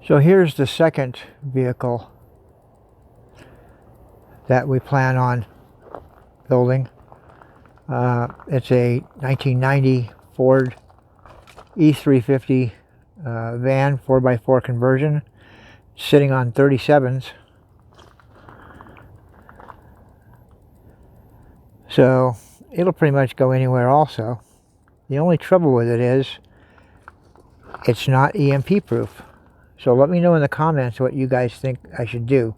So here's the second vehicle that we plan on building. It's a 1990 Ford E350 van, 4x4 conversion, sitting on 37s. So it'll pretty much go anywhere also. The only trouble with it is it's not EMP proof. So let me know in the comments what you guys think I should do.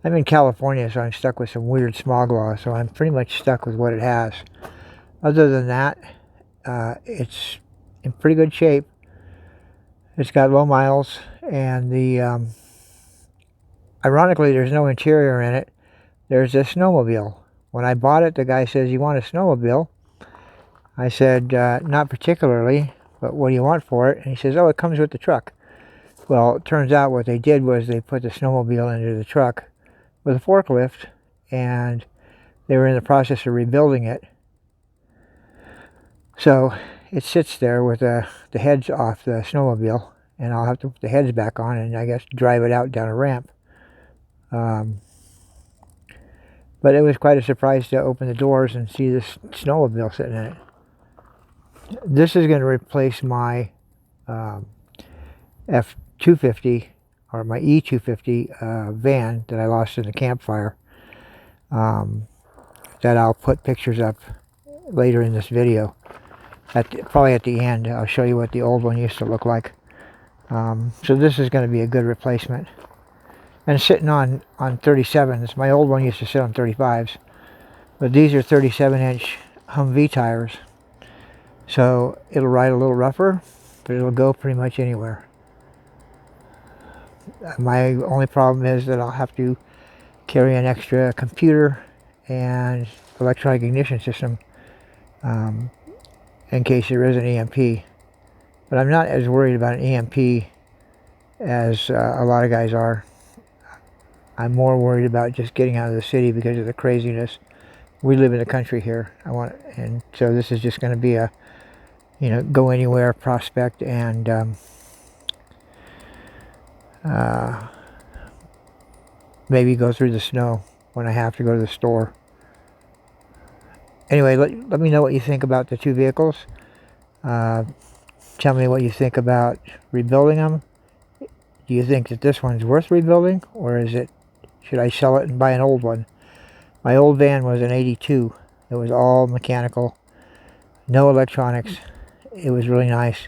I'm in California, so I'm stuck with some weird smog laws, so I'm pretty much stuck with what it has. Other than that, it's in pretty good shape. It's got low miles, and ironically, there's no interior in it. There's a snowmobile. When I bought it, the guy says, "You want a snowmobile?" I said, "Not particularly, but what do you want for it?" And he says, "Oh, it comes with the truck." Well, it turns out what they did was they put the snowmobile into the truck with a forklift, and they were in the process of rebuilding it. So it sits there with the heads off the snowmobile, and I'll have to put the heads back on and I guess drive it out down a ramp. But it was quite a surprise to open the doors and see this snowmobile sitting in it. This is going to replace my F250 or my E250 van that I lost in the campfire. That I'll put pictures up later in this video. Probably at the end, I'll show you what the old one used to look like. So this is going to be a good replacement. And sitting on 37s. My old one used to sit on 35s. But these are 37-inch Humvee tires. So it'll ride a little rougher, but it'll go pretty much anywhere. My only problem is that I'll have to carry an extra computer and electronic ignition system in case there is an EMP. But I'm not as worried about an EMP as a lot of guys are. I'm more worried about just getting out of the city because of the craziness. We live in the country here. And so this is just going to be a, go anywhere prospect, and maybe go through the snow when I have to go to the store. Anyway, let me know what you think about the two vehicles. Tell me what you think about rebuilding them. Do you think that this one's worth rebuilding, or should I sell it and buy an old one? My old van was an 82. It was all mechanical, no electronics. It was really nice.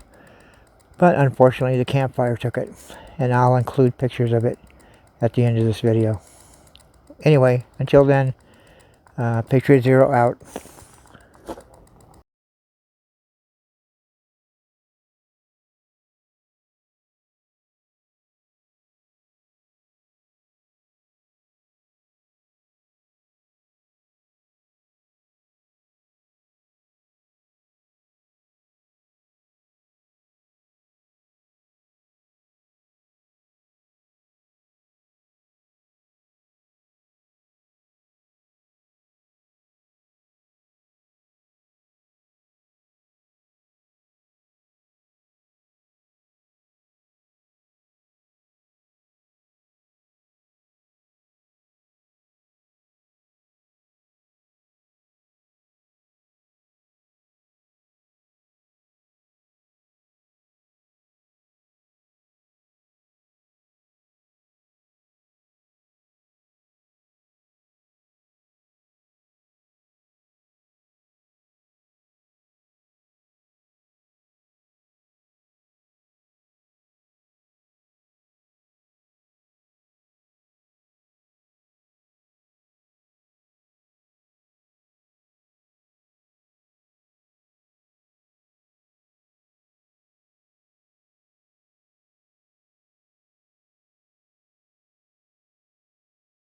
But unfortunately, the campfire took it. And I'll include pictures of it at the end of this video. Anyway, until then, Patriot 0 out.